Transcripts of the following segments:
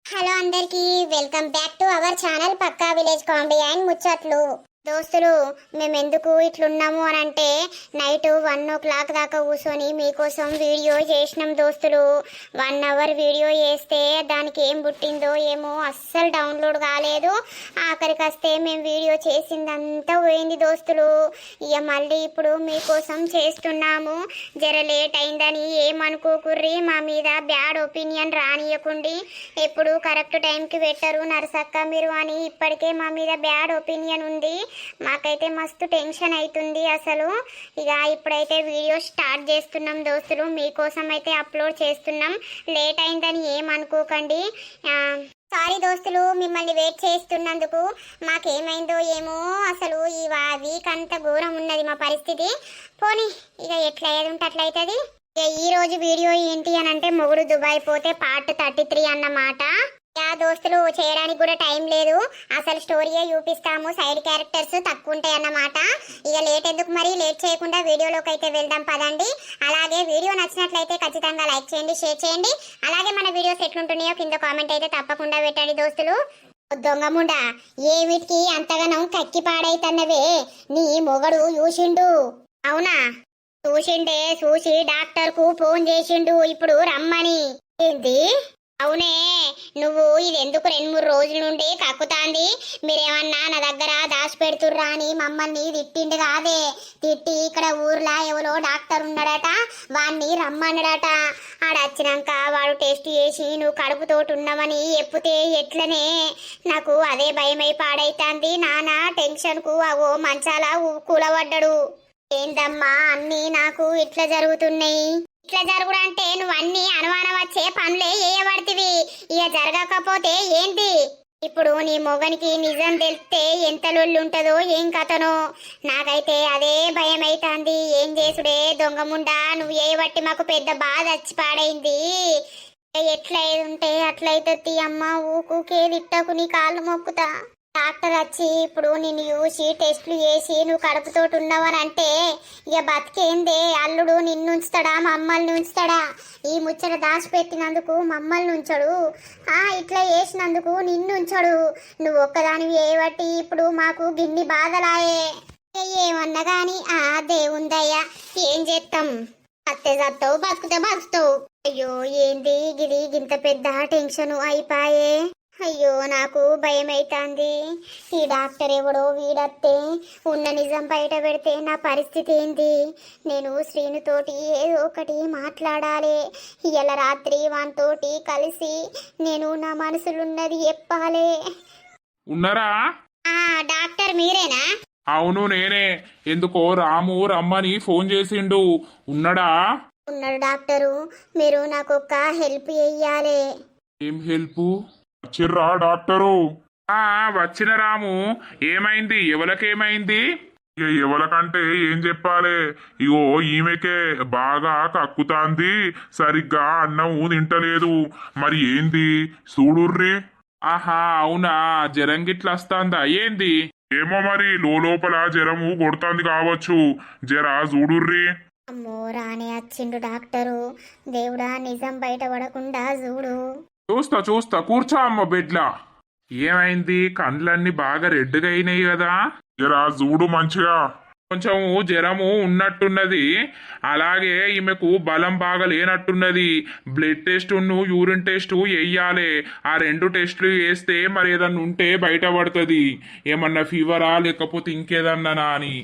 Hello అందరికి welcome back to our channel Pakka village comedy and ముచ్చట్లు. దోస్తులు, మేము ఎందుకు ఇట్లున్నాము అని అంటే నైట్ 1 o'clock దాకా కూర్చొని మీకోసం వీడియో చేసినాం దోస్తులు. 1 hour వీడియో చేస్తే దానికి ఏం పుట్టిందో ఏమో అస్సలు డౌన్లోడ్ కాలేదు. ఆఖరికి వస్తే మేము వీడియో చేసిందంతా పోయింది దోస్తులు. ఇక మళ్ళీ ఇప్పుడు మీకోసం చేస్తున్నాము. జర లేట్ అయిందని ఏమనుకోకుర్రి, మా మీద బ్యాడ్ ఒపీనియన్ రానియకుండి. ఎప్పుడు కరెక్ట్ టైంకి పెట్టరు నరసక్క మీరు అని ఇప్పటికే మా మీద బ్యాడ్ ఒపీనియన్ ఉంది. మాకైతే మస్తు టెన్షన్ అవుతుంది అసలు. ఇక ఇప్పుడైతే వీడియో స్టార్ట్ చేస్తున్నాం దోస్తులు, మీకోసం అయితే అప్లోడ్ చేస్తున్నాం. లేట్ అయిందని ఏమనుకోకండి. సారీ దోస్తులు, మిమ్మల్ని వెయిట్ చేస్తున్నందుకు. మాకేమైందో ఏమో అసలు ఈ వీక్ అంత ఘోరం ఉన్నది మా పరిస్థితి. పోనీ ఇక ఎట్లా ఏది ఉంటే అట్లా అవుతుంది. ఈ రోజు వీడియో ఏంటి అని అంటే మొగుడు దుబాయ్ పోతే పార్ట్ 33 అన్నమాట. దోస్తులు, చేయడానికి కూడా టైం లేదు. అసలు స్టోరీయే చూపిస్తాము, సైడ్ క్యారెక్టర్స్ తక్కువ ఉంటాయి అన్నమాట. ఇక లేట్ ఎందుకు, మరి లేట్ చేయకుండా వీడియోలోకి అయితే వెళ్దాం పదండి. అలాగే వీడియో నచ్చినట్లయితే ఖచ్చితంగా లైక్ చేయండి, షేర్ చేయండి. అలాగే మన వీడియోస్ ఎట్లుంటున్నాయో కింద కామెంట్ అయితే తప్పకుండా పెట్టండి దోస్తులు. దొంగముండా, ఏమిటికి అంతగానం కక్కి పాడైతన్నవే? నీ మొగడు చూసిండు? అవునా? చూసిండే, చూసి డాక్టర్ కు ఫోన్ చేసిండు ఇప్పుడు రమ్మని. ఏంది? అవునే, నువ్వు ఇది ఎందుకు 2-3 రోజుల నుండి కక్కుతాంది? మీరేమన్నా నా దగ్గర దాచి పెడుతుర్రా అని మమ్మల్ని తిట్టిండు కాదే. తిట్టి ఇక్కడ ఊర్లో ఎవరో డాక్టర్ ఉన్నాడట, వాణ్ణి రమ్మన్నాడట. ఆడొచ్చినాక వాడు టెస్ట్ చేసి నువ్వు కడుపుతోటి ఉన్నావని ఎప్పితే ఎట్లనే? నాకు అదే భయమై పాడైతాంది. నానా టెన్షన్కు అవో మంచాల కూలబడ్డాడు. ఏందమ్మా అన్నీ నాకు ఇట్లా జరుగుతున్నాయి? ఇట్లా జరుగుడు అంటే నువ్వన్నీ అనుమానం వచ్చే పనులే చేయబడితివి. ఇక జరగకపోతే ఏంటి? ఇప్పుడు నీ మొగనికి నిజం తెలిస్తే ఎంత లొల్లుంటదో ఏం కథనో. నాకైతే అదే భయం అవుతుంది. ఏం చేసుడే దొంగముండా, నువ్వు ఏ బట్టి మాకు పెద్ద బాధ వచ్చి పాడైంది. ఎట్లా ఉంటే అట్లయితే అమ్మ, ఊకుకే తిట్టకు, నీ కాళ్ళు మొక్కుతా. డాక్టర్ వచ్చి ఇప్పుడు నిన్ను చూసి టెస్టులు చేసి నువ్వు కడుపుతోటి ఉన్నావని అంటే ఇక బతికేందే? అల్లుడు నిన్ను ఉంచుతాడా, మమ్మల్ని ఉంచుతాడా? ఈ ముచ్చట దాచిపెట్టినందుకు మమ్మల్ని ఉంచడు, ఇట్లా చేసినందుకు నిన్ను ఉంచడు. నువ్వు ఒక్కదానివి ఏవట్టి ఇప్పుడు మాకు గిన్ని బాధలాయే. ఏమన్నా కానీ దేవుందయ్యా, ఏం చేస్తాం? అత్తే చస్తావు, బతుకుతే బతుకుతావు. అయ్యో ఏంది గిది గింత పెద్ద టెన్షన్ అయిపాయే. అయ్యో నాకు భయం అవుతుంది. ఈ డాక్టర్ ఎవడో వీడత్తే ఉన్న నిజం బయట పెడితే నా పరిస్థితి ఏంది? నేను శ్రీనుతోటి ఏదో ఒకటి మాట్లాడాలి. ఇలా రాత్రి వానితోటి కలిసి నేను నా మనసులున్నది చెప్పాలి. ఉన్నారా? డాక్టర్ మీరేనా? అవును నేనే. ఎందుకో రాము రమ్మని ఫోన్ చేసిండు. ఉన్నాడా? ఉన్నాడు డాక్టరు. మీరు నాకు ఒక హెల్ప్ చెయ్యాలి. ఏం హెల్ప్? చిర్రా డాక్టరు? వచ్చిన రాము. ఏమైంది? ఎవరికేమైంది? ఇక ఎవరికంటే ఏం చెప్పాలి, ఇగో ఈమెకే బాగా కక్కుతాంది, సరిగ్గా అన్నం తింటలేదు. మరి ఏంది చూడుర్రి. ఆహా, అవునా? జ్వరం గిట్లా వస్తాందా ఏంది? ఏమో మరి లోపల జ్వరము కొడుతుంది కావచ్చు. జర చూడుర్రి. అమ్మో, రానే వచ్చిండు డాక్టరు. దేవుడా, నిజం బయట పడకుండా చూడు. చూస్తా కూర్చో అమ్మ బెడ్లా. ఏమైంది? కండ్లన్నీ బాగా రెడ్గా అయినాయి కదా. జర చూడు మంచిగా. కొంచెం జ్వరము ఉన్నట్టున్నది. అలాగే ఈమెకు బలం బాగా లేనట్టున్నది. బ్లడ్ టెస్ట్ యూరిన్ టెస్ట్ వేయాలి. ఆ 2 టెస్టులు వేస్తే మరి ఏదన్నా ఉంటే బయటపడుతుంది. ఏమన్నా ఫీవరా లేకపోతే ఇంకేదన్నా అని.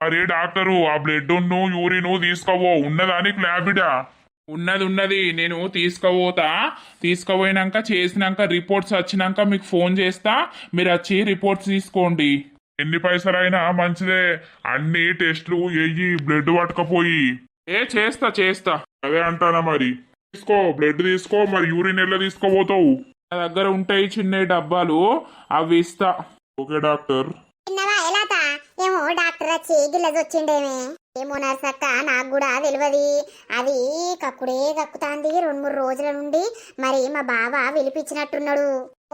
అరే డాక్టరు, ఆ బ్లడ్ యూరిన్ తీసుకోవో, ఉన్నదాని ల్యాబిడా? ఉన్నది. నేను తీసుకుపోయినాక చేసినాక రిపోర్ట్స్ వచ్చినాక మీకు ఫోన్ చేస్తా. మీరు వచ్చి రిపోర్ట్స్ తీసుకోండి. ఎన్ని పైసలైనా మంచిదే. అన్ని టెస్టులు ఎయ్యి, బ్లడ్ పట్టుకపోయి. చేస్తా. అదే అంటానా మరి. తీసుకో, బ్లడ్ తీసుకో. మరి యూరిన్ ఎలా తీసుకోబోతావు? నా దగ్గర ఉంటాయి చిన్న డబ్బాలు, అవి ఇస్తా. Okay doctor. ఏమో డాక్టర్ వచ్చి గిల్లది వచ్చిండేమే. ఏమో నర్సక్క, నాకు కూడా తెలియదు. అది కక్కుడే కక్కుతాంది 2-3 రోజుల నుండి. మరి మా బావ విలిపించినట్టున్నాడు.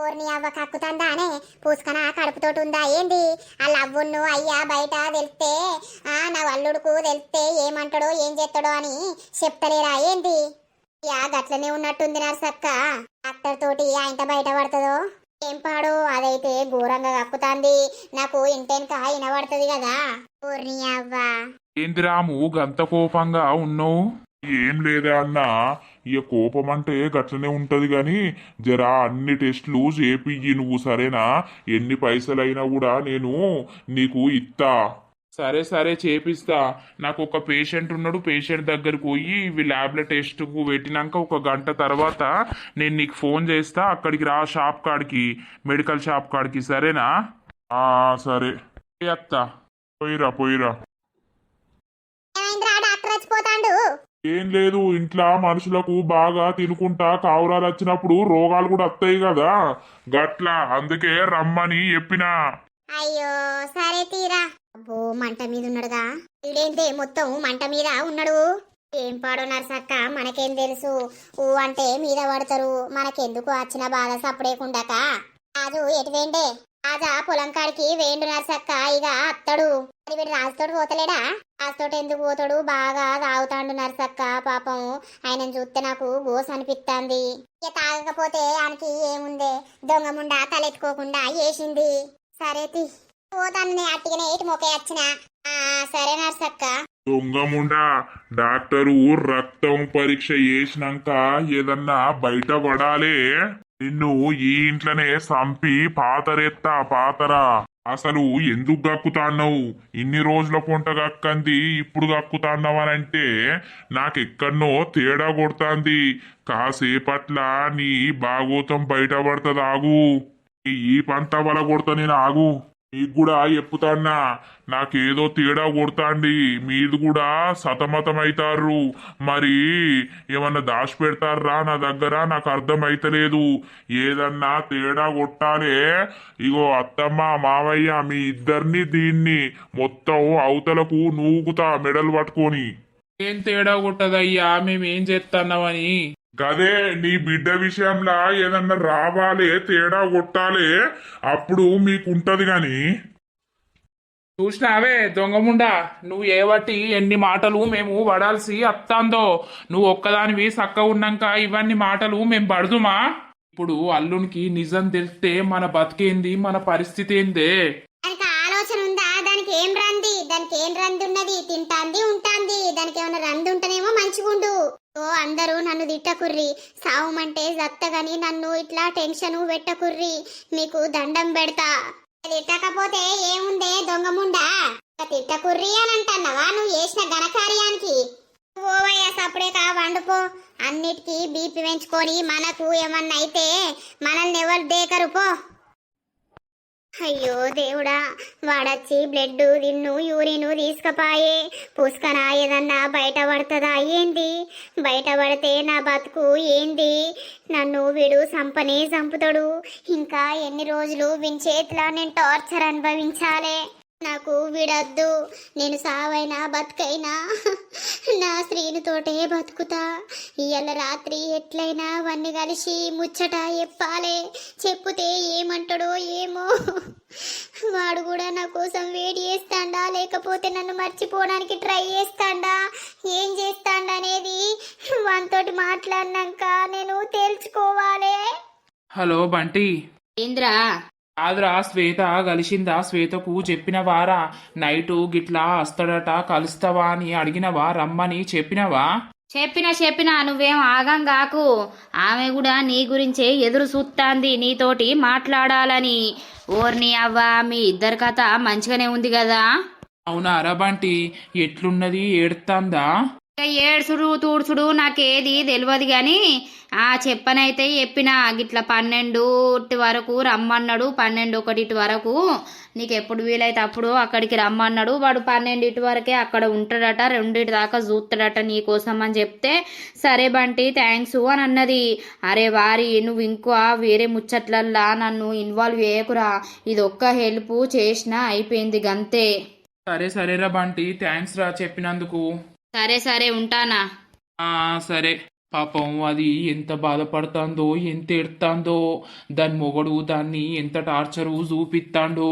ఓర్ని అవ్వ కక్కుతాందా అనే పూసుకన కడుపుతోటి ఉందా ఏంది? ఆ లవ్వును అయ్యా బయట తెలిస్తే నా అల్లుడుకు తెలిస్తే ఏమంటాడో ఏం చేస్తాడో అని చెప్తలేరా ఏంది? గట్లనే ఉన్నట్టుంది నర్సక్క. డాక్టర్ తోటి ఆయన బయట పడుతుందో ఏం పాడో అదైతే ఘోరంగా కక్కుతాంది. నాకు ఇంటెనక వినబడుతుంది కదా. ఊర్ని అవ్వా ఏంది రాము గంత కోపంగా ఉన్నావు? ఏం లేదా అన్నా, ఇక కోపం అంటే గట్లనే ఉంటది గాని జరా అన్ని టెస్టులు చేపియ్యి నువ్వు, సరేనా? ఎన్ని పైసలైనా కూడా నేను నీకు ఇత్తా. సరే సరే చేపిస్తా. నాకు ఒక పేషెంట్ ఉన్నాడు, పేషెంట్ దగ్గరికి పోయి ఇవి ల్యాబ్ల టెస్ట్కు పెట్టినాక ఒక గంట తర్వాత నేను నీకు ఫోన్ చేస్తా. అక్కడికి రా, షాప్ కాడికి, మెడికల్ షాప్ కాడికి, సరేనా? ఆ సరే, అత్తా. పోయిరా. ఏమైందిరా డాక్టర్ వచ్చిపోతాండు? ఏం లేదు, ఇంట్లో మనుషులకు బాగా తినుకుంటా కావురాలు వచ్చినప్పుడు రోగాలు కూడా వస్తాయి కదా, గట్లా అందుకే రమ్మని చెప్పినా. అయ్యో సరే తీరా. అబ్బో మంట మీద ఉన్నాడుగా. వీడేంటే మొత్తం మంట మీద ఉన్నాడు. ఏం పాడో నర్సక్క, మనకేం తెలుసు? ఊ అంటే మీద పడతారు, మనకెందుకు వచ్చిన బాధ సప్పుడేకుండాక. రాజు ఎటు వేండే? రాజా పొలం కాడికి వేండు నర్సక్క, ఇక అత్తడు. మరి వీడు రాజుతోటి పోతలేడా? రాజుతోటి ఎందుకు పోతాడు? బాగా తాగుతాండు నర్సక్క. పాపం ఆయనను చూస్తే నాకు గోస అనిపిస్తాంది. ఇక తాగకపోతే ఆయనకి ఏముందే, దొంగ ముండా తలెత్తుకోకుండా వేసింది. సరే తీ పోతాను, అట్టిగానే ఇటు మొకే వచ్చిన. సరే నర్సక్క. దొంగముండా, డాక్టరు రక్తం పరీక్ష చేసినాక ఏదన్నా బయట పడాలే, నిన్ను ఈ ఇంట్లోనే సంపి పాతరా. అసలు ఎందుకు గక్కుతాన్నావు? ఇన్ని రోజుల పొంట గక్కంది, ఇప్పుడు గక్కుతాన్నావనంటే నాకెక్కడనో తేడా కొడుతాంది. కాసేపట్ల నీ బాగోతం బయట పడుతుంది, ఆగు. ఈ పంట వల కొడతా నేను, ఆగు. నీకు కూడా చెప్పుతాన్నా, నాకేదో తేడా కొడతాండి, మీరు కూడా సతమతమైతారు. మరి ఏమన్నా దాచి పెడతారా నా దగ్గర? నాకు అర్థమైతలేదు. ఏదన్నా తేడా కొట్టాలే. ఇగో అత్తమ్మ మావయ్య మీ ఇద్దరిని దీన్ని మొత్తం అవతలకు నూగుతా మెడలు పట్టుకొని. ఏం తేడా కొట్టదయ్యా, మేమేం చేస్తున్నామని. గదే నీ బిడ్డ విషయంలో ఏదన్నా రావాలే, తేడా కొట్టాలే, అప్పుడు మీకుంటది గాని. చూసినావే దొంగముండా, నువ్వు ఏవట్టి ఎన్ని మాటలు మేము పడాల్సి అత్తాందో. నువ్వు ఒక్కదానివి సక్క ఉన్నాక ఇవన్నీ మాటలు మేము పడుదుమా? ఇప్పుడు అల్లునికి నిజం తెలిస్తే మన బతికేంది, మన పరిస్థితి ఏందే? దానికి ఆలోచన ఉందా? దానికి ఏం రంది ఉన్నది? తింటాంది, ఉంటాంది. దానికి ఏమైనా రంది ఉంటేనేమో మంచిగుండు. ఓ అందరూ నన్ను తిట్టకుర్రి, సావుమంటే జత్తగాని నన్ను ఇట్లా టెన్షన్ పెట్టకుర్రి, మీకు దండం పెడతా. తిట్టకపోతే ఏముందే దొంగముండా, తిట్టకుర్రి అని అంటున్నావా నువ్వు చేసిన ఘనకార్యానికి? ఓవయ్యా సప్పుడేక వండుకో. అన్నిటికీ బీపీ పెంచుకొని మనకు ఏమన్నా అయితే మనల్ని ఎవరు దేకరు పో. అయ్యో దేవుడా, వాడచ్చి బ్లడ్ తిన్ను యూరిన్ తీసుకుపాయే. పుష్కన ఏదన్నా బయట పడుతుందా ఏంది? బయట పడితే నా బతుకు ఏంది? నన్ను వీడు సంపనే చంపుతాడు. ఇంకా ఎన్ని రోజులు వీని చేతిలో నేను టార్చర్ అనుభవించాలే? నాకు వీడద్దు. నేను సావైనా బతుకైనా నా స్త్రీనితోటే బతుకుతా. ఇవాళ రాత్రి ఎట్లయినా అవన్నీ కలిసి ముచ్చట చెప్పాలే. చెప్పుతే ఏమంటాడో ఏమో. వాడు కూడా నా కోసం వేడి చేస్తాడా, లేకపోతే నన్ను మర్చిపోవడానికి ట్రై చేస్తాడా, ఏం చేస్తాడా అనేది వానితోటి మాట్లాడినాక నేను తేల్చుకోవాలే. హలో బంటి. ఏంద్రా? కాదురా, శ్వేత కలిసిందా? శ్వేతకు చెప్పినవారా నైటు గిట్లా వస్తాడట, కలుస్తావా అని అడిగినవా? రమ్మని చెప్పినవా? చెప్పినా నువ్వేం ఆగంగాకు. ఆమె కూడా నీ గురించే ఎదురు చూస్తాంది, నీతోటి మాట్లాడాలని. ఓర్ని అవ్వ, మీ ఇద్దరి కథ మంచిగానే ఉంది కదా? అవునా రా బంటి, ఎట్లున్నది? ఏడుతాందా? ఏడ్చుడు తూడ్చుడు నాకేది తెలియదు గాని చెప్పనైతే చెప్పిన. గిట్లా 12 వరకు రమ్మన్నాడు, 12-1 వరకు నీకు ఎప్పుడు వీలైతే అప్పుడు అక్కడికి రమ్మన్నాడు. వాడు 12 వరకే అక్కడ ఉంటాడట, 2 దాకా చూస్తాడట నీకోసం అని చెప్తే, సరే బంటి థ్యాంక్స్ అని అన్నది. అరే వారి, నువ్వు ఇంకో వేరే ముచ్చట్లల్లా నన్ను ఇన్వాల్వ్ చేయకురా, ఇది ఒక్క హెల్ప్ చేసినా అయిపోయింది గంతే. సరే సరేరా బంటి, థ్యాంక్స్ రా చెప్పినందుకు. సరే ఉంటానా. సరే. పాపం అది ఎంత బాధపడుతుందో, ఎంత ఎడుతాందో, దాని మొగడు దాన్ని ఎంత టార్చరు చూపిస్తాండో.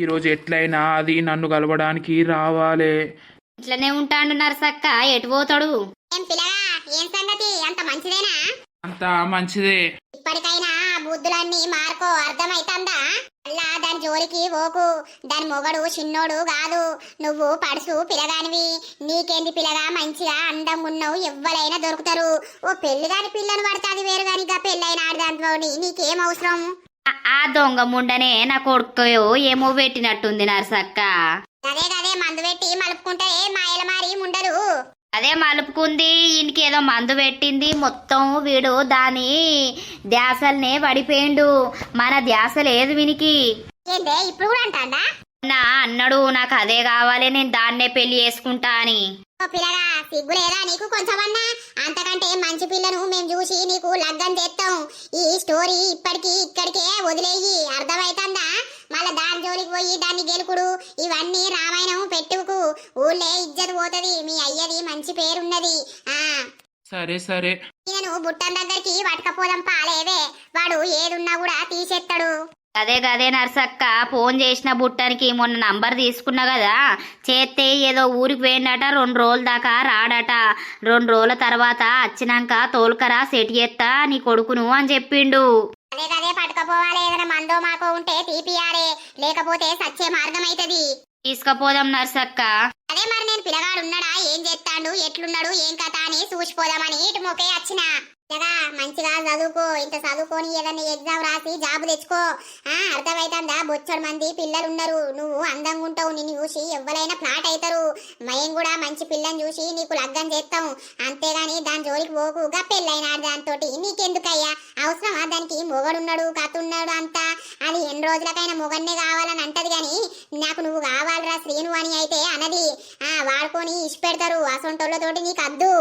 ఈరోజు ఎట్లయినా అది నన్ను కలవడానికి రావాలే. ఇట్లనే ఉంటాడు నర్సక్క, ఎటు పోతాడు? ఏం పిల్లగా, ఏం సంగతి? అంత మంచిదేనా? అంతా మంచిదే. ఇప్పటికైనా ఆ బుద్ధులన్నీ మార్కో, అర్థమైతందా? అల్లా దాని జోలికి పోకు. దాని మొగడు చిన్నోడు కాదు, నువ్వు పడుసు పిల్లగానివి. నీకేంది పిల్లగా, మంచిగా అందం ఉన్నావు, ఎవ్వరైనా దొరుకుతారు. ఓ పెళ్లి కాని పిల్లను పడతాది వేరు గాని, గా పెళ్ళైన ఆడదాంట్లో నీకేం అవసరం? ఆ దొంగ ముండనే నా కొడుకు ఏమో పెట్టినట్టుంది నర్సక్క. గదే గదే మందు పెట్టి మలుపుకుంటే మాయల మారి ఉండరు. అదే మలుపుకుంది, ఈయనకి ఏదో మందు పెట్టింది, మొత్తం వీడు దాని ధ్యాసల్నే పడిపోయిండు. మన ధ్యాస లేదు వీనికి. ఏంటే ఇప్పుడు కూడా అంటాడా? నా అన్నాడు నాకు అదే కావాలి, నేను దాన్నే పెళ్లి చేసుకుంటా అని. ఓ పిల్లగా, సిగ్గు లేదా నీకు కొంచెమన్నా? అంతకంటే మంచి పిల్లను మేము చూసి నీకు లగ్గం చేస్తాం. ఈ స్టోరీ ఇప్పటికి ఇక్కడికే వదిలేయి, అర్థమైతుందా? మళ్ళా దాని జోలికి పోయి దాన్ని గెలుకుడు ఇవన్నీ రామాయణం పెట్టుకు. ఊళ్ళే ఇజ్జత్ పోతది, మీ అయ్యది మంచి పేరున్నది. ఆ సరే సరే. నేను బుట్టన్ దగ్గరికి పట్టకపోదాం పాలేవే, వాడు ఏదున్నా కూడా తీసేస్తాడు. గదే నర్సక్క, ఫోన్ చేసిన బుట్టనికి మొన్న నంబర్ తీసుకున్నా కదా, చేస్తే ఏదో ఊరికి పోయిండట, 2 రోజుల దాకా రాడట. 2 రోజుల తర్వాత వచ్చినాక తోలుకరా సెట్ చేస్తా నీ కొడుకును అని చెప్పిండు. అదే గదే పట్టుకపోవాలి, ఏదైనా మందో మాకో ఉంటే తీపియాలే, లేకపోతే సచ్చే మార్గం అవుతుంది. తీసుకపోదాం నర్సక్క. అదే మరి నేను పిల్లగాడు ఉన్నాడా, ఏం చేస్తాడు, ఎట్లున్నాడు, ఏం కథ అని చూసిపోదామని ఇటు మొకే వచ్చిన. పిల్లగా మంచిగా చదువుకో, ఇంత చదువుకొని ఏదైనా ఎగ్జామ్ రాసి జాబ్ తెచ్చుకో. అర్థమైతుందా? బొచ్చడు మంది పిల్లలు ఉన్నారు, నువ్వు అందంగా ఉంటావు, నిన్ను చూసి ఎవ్వరైనా ఫ్లాట్ అవుతారు. మేము కూడా మంచి పిల్లని చూసి నీకు లగ్గం చేస్తాం, అంతేగాని దాని జోలికి పోకు. గా పెళ్ళైన దాంతో నీకెందుకయ్యా అవసరమా? దానికి మొగడున్నాడు, కత్తున్నాడు అంతా, అది ఎన్ని రోజులకైనా మొగన్నే కావాలని అంటది గాని నాకు నువ్వు కావాలరా శ్రీను అని అయితే అనది. వాడుకొని ఇష్ట పెడతారు, అసొంటోళ్ళతోటి నీకు అద్దు.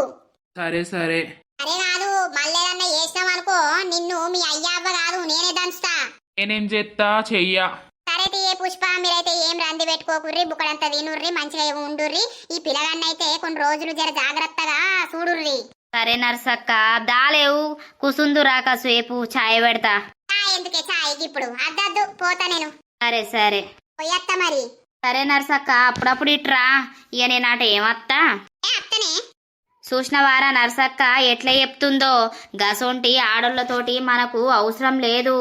సరే సరే. అరే కాదు, మళ్ళేదన్నా చేసినాం అనుకో, నిన్ను మీ అయ్య అవ్వ కాదు నేనే దంచుతా. నేనేం చేస్తా చెయ్యా. సరే తీయే పుష్ప, మీరైతే ఏం రంది పెట్టుకోకుర్రి, బుక్కడంతా తినుర్రి, మంచిగా ఉండుర్రి. ఈ పిల్లగాన్నైతే కొన్ని రోజులు జర జాగ్రత్తగా చూడుర్రి. సరే నర్సక్క, దాలేవు కుసుందురా కాసేపు ఛాయ్ పెడతా. ఎందుకే చాయ్ ఇప్పుడు? అద్దద్దు, పోతా నేను. సరే పోయత్తా మరి. సరే నర్సక్క, అప్పుడప్పుడు ఇట్రా, ఇక నేనాట ఏమత్తా. అత్తనే చూసిన వారా నర్సక్క ఎట్లా చెప్తుందో, గసొంటి ఆడోళ్ళతోటి మనకు అవసరం లేదు,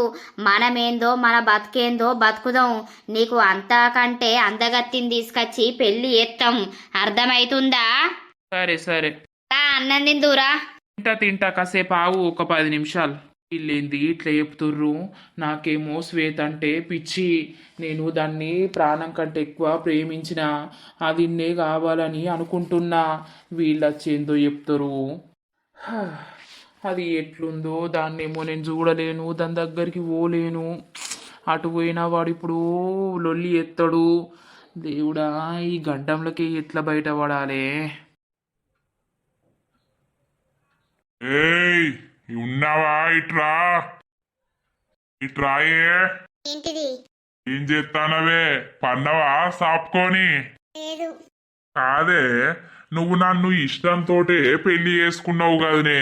మనమేందో మన బతుకేందో బతుకుదాం. నీకు అంతకంటే అందగత్తిని తీసుకొచ్చి పెళ్లి చేస్తాం, అర్థమైతుందా? సరే సరే. అన్నం తిందురా. తింటా కాసేపు ఆగు, ఒక 10 నిమిషాలు. వీళ్ళేంది ఇట్లా చెప్తుర్రు? నాకేమో శ్వేత అంటే పిచ్చి, నేను దాన్ని ప్రాణం కంటే ఎక్కువ ప్రేమించిన, అది నే కావాలని అనుకుంటున్నా. వీళ్ళొచ్చేందో చెప్తారు. అది ఎట్లుందో దాన్నేమో నేను చూడలేను, దాని దగ్గరికి పోలేను. అటు పోయినా వాడు ఇప్పుడు లొల్లి ఎత్తాడు. దేవుడా, ఈ గడ్డంలకి ఎట్లా బయటపడాలి? ఏయ్ ఉన్నావా? ఇట్రా ఇట్రాయే. ఏంటిది? ఏం చేస్తానవే? పన్నవా సాపుకొని? లేదు. కాదే, నువ్వు నన్ను ఇష్టంతోటే పెళ్లి చేసుకున్నావు కదనే,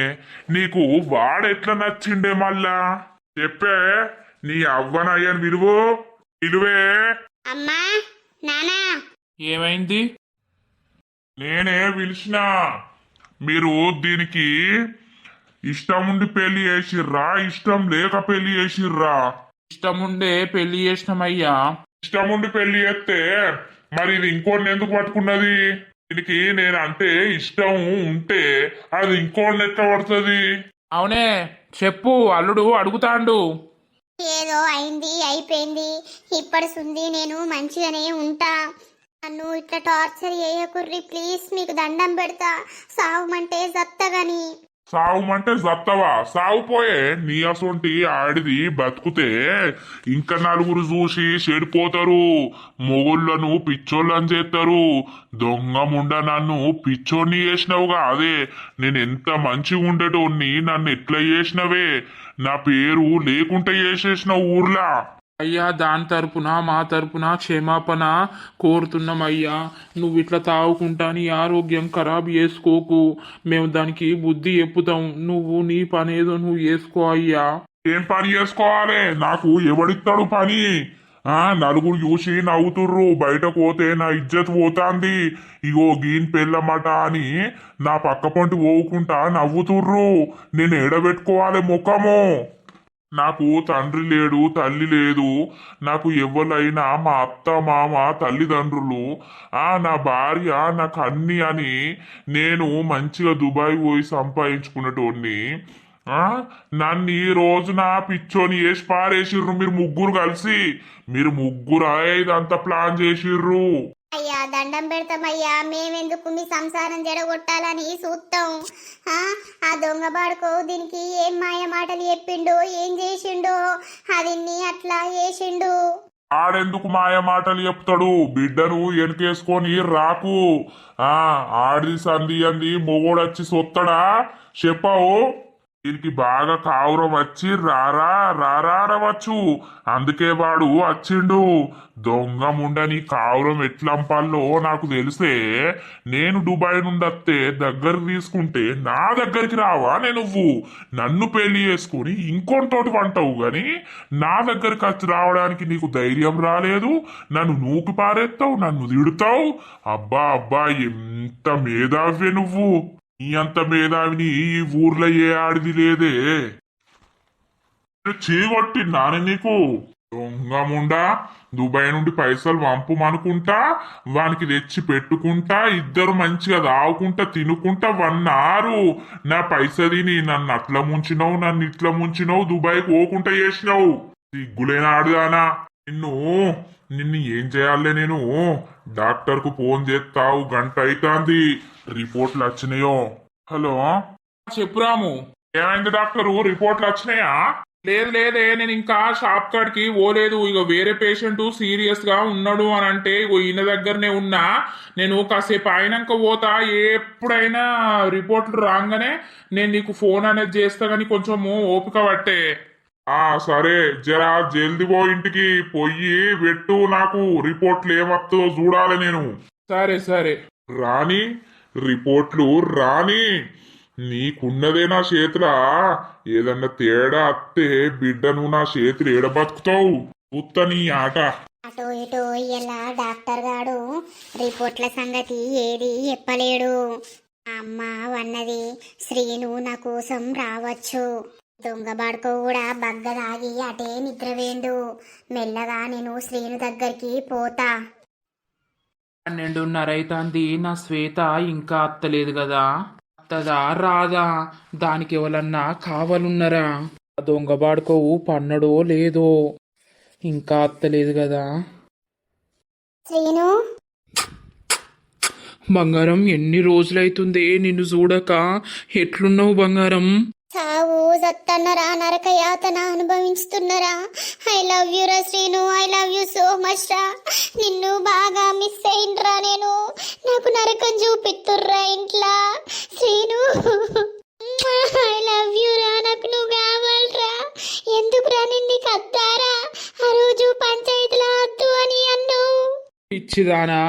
నీకు వాడెట్లా నచ్చిండే మళ్ళా? చెప్పే, నీ అవ్వనయ్యని విలువే. అమ్మా, నానా. ఏమైంది? నేనే పిలిచినా. మీరు దీనికి ఇష్టం ఉండి పెళ్లి చేసిర్రా, ఇష్టం లేక పెళ్లి చేసిర్రా? ఇష్టముండే పెళ్లి చేసినామయ్యా. ఇష్టం ఉండి పెళ్లి చేస్తే మరి ఇది ఇంకోటిని ఎందుకు పట్టుకున్నది? దీనికి నేను అంటే ఇష్టం ఉంటే అది ఇంకోటిని ఎట్లా పడుతుంది? అవునే, చెప్పు, అల్లుడు అడుగుతాండు. ఏదో అయింది, అయిపోయింది. ఇప్పటిసుంది నేను మంచిగానే ఉంటా. నన్ను ఇట్లా టార్చర్ చేయకుర్రి ప్లీజ్, మీకు దండం పెడతా. సావమంటే జత్తగని. సావుమంటే జత్తవా? సావుపోయే. నీ అసొంటి ఆడిది బతుకుతే ఇంకా నలుగురు చూసి చెడిపోతారు, మొగుళ్ళను పిచ్చోళ్ళని చేస్తారు. దొంగ ముండ, నన్ను పిచ్చోడిని చేసినావుగా, అదే నేను ఎంత మంచిగా ఉండేటోడిని నన్ను ఎట్లా చేసినవే? నా పేరు లేకుంటే చేసేసినావు ఊర్లా. అయ్యా, దాని తరపున మా తరపున క్షమాపణ కోరుతున్నామయ్యా. నువ్వు ఇట్లా తాగుకుంటా నీ ఆరోగ్యం ఖరాబ్ చేసుకోకు, మేము దానికి బుద్ధి చెప్పుతాం. నువ్వు నీ పనేదో నువ్వు చేసుకో అయ్యా. ఏం పని చేసుకోవాలి? నాకు ఎవడిస్తాడు పని? నలుగురు చూసి నవ్వుతుర్రు. బయటకు పోతే నా ఇజ్జత్ పోతాంది. ఇగో గీన్ పెళ్ళమట అని నా పక్క పొంటి పోవుకుంటా నవ్వుతుర్రు. నేను ఎడబెట్టుకోవాలి ముఖము. నాకు తండ్రి లేడు, తల్లి లేదు. నాకు ఎవరైనా మా అత్త మామ తల్లిదండ్రులు, నా భార్య నాకు అన్ని అని నేను మంచిగా దుబాయ్ పోయి సంపాదించుకునేటోడిని. నన్ను ఈ రోజున పిచ్చోని వేసి పారేసిర్రు మీరు ముగ్గురు కలిసి. మీరు ముగ్గురు ఇదంతా ప్లాన్ చేసిర్రు. అయ్యా దండం పెడతామయ్యా, మేమెందుకు మీ సంసారం జడగొట్టాలని చూస్తాం. ఆ దొంగ బాడుకో దీనికి ఏం మాయ మాటలు చెప్పిండో ఏం చేసిండో అది అట్లా చేసిండు. ఆడెందుకు మాయ మాటలు చెప్తాడు? బిడ్డను వెనకేసుకొని రాకు. ఆడిది సంధి అంది మొగోడొచ్చి సొత్తడా చెప్పావు. దీనికి బాగా కావురం వచ్చి రారా రారా అనవచ్చు. అందుకే వాడు వచ్చిండు. దొంగ ముండని కావురం ఎట్లంపాలో నాకు తెలిసే. నేను దుబాయ్ నుండి వస్తే దగ్గరికి తీసుకుంటే నా దగ్గరికి రావా? నువ్వు నన్ను పెళ్లి చేసుకుని ఇంకొంతోటి వంటావు గాని నా దగ్గరికి వచ్చి రావడానికి నీకు ధైర్యం రాలేదు. నన్ను నూకి పారేస్తావు, నన్ను తిడతావు. అబ్బా అబ్బా ఎంత మేధావ్యే నువ్వు. నీ అంత మేధావిని ఈ ఊర్లో ఏ ఆడిది లేదే. చీగొట్టిన్నాను నీకు. దొంగముండా దుబాయ్ నుండి పైసలు పంపమనుకుంటా వానికి తెచ్చి పెట్టుకుంటా ఇద్దరు మంచిగా తాగుకుంటా తినుకుంటా వన్నారు. నా పైస తిని నన్ను అట్లా ముంచినావు, నన్ను ఇట్లా ముంచినావు, దుబాయ్ పోకుండా చేసినావు. సిగ్గులేని ఆడుదానా. నిన్ను ఏం చేయాలే? నేను డాక్టర్ కు ఫోన్ చేస్తావు, గంట అవుతాంది. రిపోర్ట్లు వచ్చినాయో? హలో చెప్పురాము. ఏమైంది డాక్టరు? రిపోర్ట్లు వచ్చినాయా? లేదు లేదే, నేను ఇంకా షాప్ కాడికి పోలేదు. ఇక వేరే పేషెంట్ సీరియస్ గా ఉన్నాడు అని అంటే ఇగో ఈయన దగ్గరనే ఉన్నా. నేను కాసేపు అయినాక పోతా. ఎప్పుడైనా రిపోర్ట్లు రాగానే నేను నీకు ఫోన్ అనేది చేస్తా, కానీ కొంచెము ఓపిక పట్టే. సరే, జరా జల్ది పో. ఇంటికి పొయ్యి పెట్టు. నాకు రిపోర్ట్లు ఏమత్తుందో చూడాలి నేను. సరే సరే. రాని రిపోర్ట్లు రాని. నీకున్నదే నా చేతిలా. ఏదన్నా తేడా అత్తే బిడ్డను నా చేతులు ఏడబతుకుతావు. ఉత్త నీ ఆట. అటు ఇటు ఇలా డాక్టర్ గాడు రిపోర్ట్ల సంగతి ఏది చెప్పలేడు. అమ్మ వన్నది శ్రీను నా కోసం రావచ్చు. దొంగ బాడుకో కూడా బగ్గ తాగి అటే నిద్రవేండు. మెల్లగా నేను శ్రీను దగ్గరికి పోతా. 12:30 అవుతుంది. నా శ్వేత ఇంకా అత్తలేదు కదా. అత్తదా రాదా? దానికి ఎవరన్నా కావాలన్నారా? దొంగ బాడుకోవు పన్నడో లేదో ఇంకా అత్తలేదు కదా. శ్రీను బంగారం, ఎన్ని రోజులైతుంది నిన్ను చూడక. ఎట్లున్నావు బంగారం? చావు సత్తన్నరా, నరక యాతన అనుభవిస్తున్నరా. ఐ లవ్ యూ రా Srinu, I love you so much రా. నిన్ను బాగా మిస్ అయినరా నేను. నాకు నరకం చూపిస్తుర్రా ఇంట్లో. శ్రీను ఐ లవ్ యూ రా. నాకు నువ్వు కావాలరా. ఎందుకురా నిన్ను కద్దారా? ఆ రోజు పంచాయతీలో వద్దు అని అన్నావు. పిచ్చిదానా,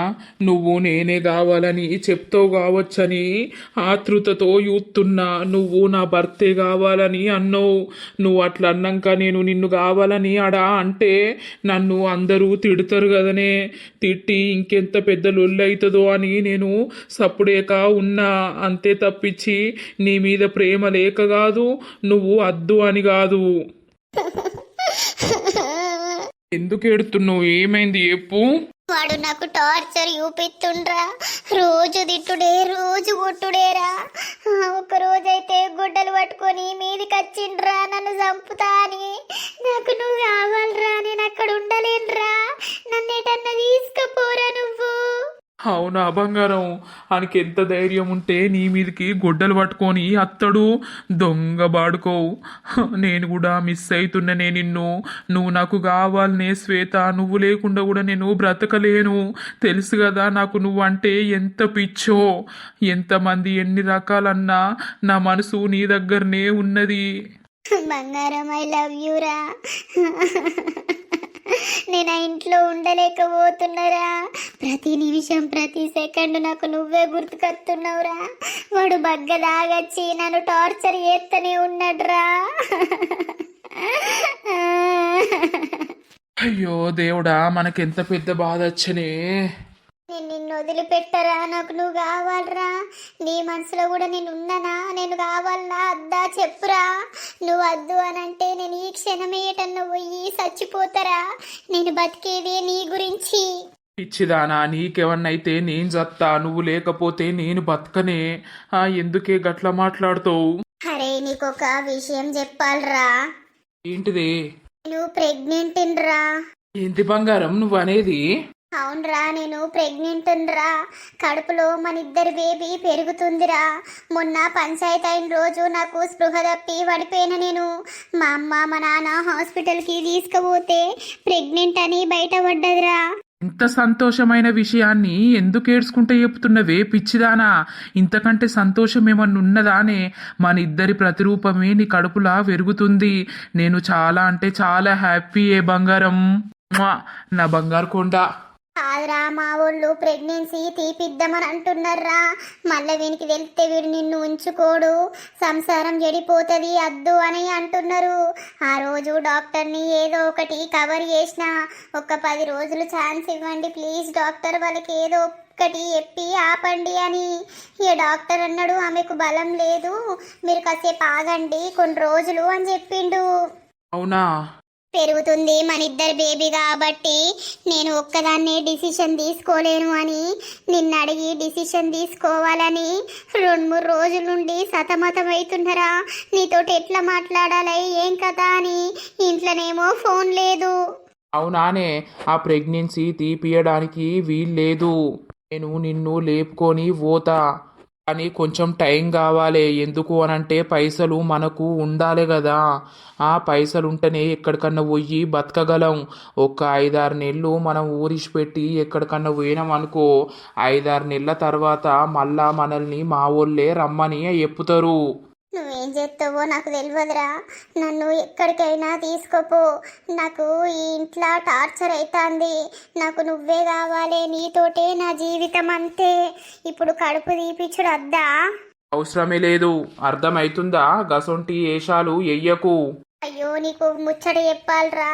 నువ్వు నేనే కావాలని చెప్తావు కావచ్చని ఆతృతతో చూస్తున్నా. నువ్వు నా భర్తే కావాలని అన్నావు. నువ్వు అట్లా అన్నాక నేను నిన్ను కావాలని అడా అంటే నన్ను అందరూ తిడతారు కదనే. తిట్టి ఇంకెంత పెద్ద లొల్లి అవుతుందో అని నేను సప్పుడేక ఉన్నా. అంతే తప్పించి నీ మీద ప్రేమ లేక కాదు, నువ్వు అద్దు అని కాదు. ఎందుకు ఏడుతున్నావు? ఏమైంది చెప్పు. వాడు నాకు టార్చర్ చూపిస్తుండ్రా. రోజు తిట్టుడే, రోజు కొట్టుడేరా. ఒక రోజైతే గుడ్డలు పట్టుకొని మీదికి వచ్చిండ్రా నన్ను చంపుతా అని. నాకు నువ్వు కావాలరా, నేను అక్కడ ఉండలేనురా. నన్ను ఎటన్నా తీసుకుపోరా నువ్వు. అవునా బంగారం? ఆయనకి ఎంత ధైర్యం ఉంటే నీ మీదకి గొడ్డలు పట్టుకొని అత్తడు. దొంగ బాడుకోవు. నేను కూడా మిస్ అవుతున్ననే నిన్ను. నువ్వు నాకు కావాలనే శ్వేత. నువ్వు లేకుండా కూడా నేను బ్రతకలేను. తెలుసు కదా నాకు నువ్వు అంటే ఎంత పిచ్చో. ఎంతమంది ఎన్ని రకాలన్నా నా మనసు నీ దగ్గరనే ఉన్నది. బంగారం ఐ లవ్ యూ రా. నేను ఆ ఇంట్లో ఉండలేకపోతున్నారా. ప్రతి నిమిషం ప్రతి సెకండ్ నాకు నువ్వే గుర్తుకొస్తున్నావురా. వాడు బగ్గ దాగచ్చి నన్ను టార్చర్ చేస్తూనే ఉన్నాడురా. అయ్యో దేవుడా మనకెంత పెద్ద బాధ వచ్చనే. నేను నిన్ను వదిలిపెట్టరా, నాకు నువ్వు కావాలరా. నీ మనసులో కూడా నేను ఉన్నానా, నేను కావాలనా అద్దా చెప్పురా. నువ్వు వద్దు అనంటే నేను ఈ క్షణమే ఎటన్నా పోయి చచ్చిపోతారా. నేను బతికేదే నీ గురించి. పిచ్చిదానా, నీకెవన్నైతే నేను చత్తా, నువ్వు లేకపోతే నేను బతకనే. ఎందుకే గట్లా మాట్లాడుతావు? అరే నీకొక విషయం చెప్పాలరా. ఏంటిది? నేను ప్రెగ్నెంట్ రా. ఏంటి బంగారం నువ్వు అనేది? అవునరా, నేను ప్రెగ్నెంట్ రా. కడుపులో మన ఇద్దరి బేబీ పెరుగుతుందిరా. మొన్న పంచాయతీ అయిన రోజు నాకు స్పృహ తప్పి పడిపోయిన నేను. మా అమ్మ మా నాన్న హాస్పిటల్కి తీసుకుపోతే ప్రెగ్నెంట్ అని బయటపడ్డదిరా. ఇంత సంతోషమైన విషయాన్ని ఎందుకు ఏడ్చుకుంటే చెప్తున్నవే పిచ్చిదానా? ఇంతకంటే సంతోషం ఏమన్నా ఉన్నదానే? మన ఇద్దరి ప్రతిరూపమే నీ కడుపులా పెరుగుతుంది. నేను చాలా అంటే చాలా హ్యాపీ ఏ బంగారం. మ్వా! నా బంగారు కొండ. కాదురా, మా వాళ్ళు ప్రెగ్నెన్సీ తీపిద్దామని అంటున్నారా. మళ్ళీ వీనికి వెళ్తే వీడు నిన్ను ఉంచుకోడు, సంసారం చెడిపోతుంది అద్దు అని అంటున్నారు. ఆ రోజు డాక్టర్ని ఏదో ఒకటి కవర్ చేసిన, ఒక 10 రోజులు ఛాన్స్ ఇవ్వండి ప్లీజ్ డాక్టర్, వాళ్ళకి ఏదో ఒక్కటి చెప్పి ఆపండి అని. ఈ డాక్టర్ అన్నాడు ఆమెకు బలం లేదు, మీరు కాసేపు ఆగండి కొన్ని రోజులు అని చెప్పిండు. అవునా? పెరుగుతుంది మన ఇద్దరు బేబీ కాబట్టి నేను ఒక్కదాన్నే డిసిషన్ తీసుకోలేను అని నిన్న అడిగి డిసిషన్ తీసుకోవాలని 2-3 రోజుల నుండి సతమతం అవుతున్నారా. నీతోటి ఎట్లా మాట్లాడాలి ఏం కదా అని. ఇంట్లోనేమో ఫోన్ లేదు. అవునానే, ఆ ప్రెగ్నెన్సీ తీపియడానికి వీల్లేదు. నేను నిన్ను లేపుకొని పోతా, కానీ కొంచెం టైం కావాలి. ఎందుకు అనంటే పైసలు మనకు ఉండాలి కదా. ఆ పైసలు ఉంటేనే ఎక్కడికన్నా పోయి బతకగలం. ఒక 5-6 నెలలు మనం ఊరిసిపెట్టి ఎక్కడికన్నా పోయినాం అనుకో, 5-6 నెలల తర్వాత మళ్ళా మనల్ని మా వాళ్ళే రమ్మని చెప్పుతారు. నువ్వేం చేస్తావో నాకు తెలియదురా. నన్ను ఎక్కడికైనా తీసుకోపో. నాకు ఈ ఇంట్లో టార్చర్ అవుతుంది. నాకు నువ్వే కావాలి, నీతోటే నా జీవితం అంతే. ఇప్పుడు కడుపు తీపిచ్చుడు వద్దా? అవసరమే లేదు, అర్థమవుతుందా? గసొంటి ఏషాలు ఎయ్యకు. అయ్యో నీకు ముచ్చట చెప్పాలరా.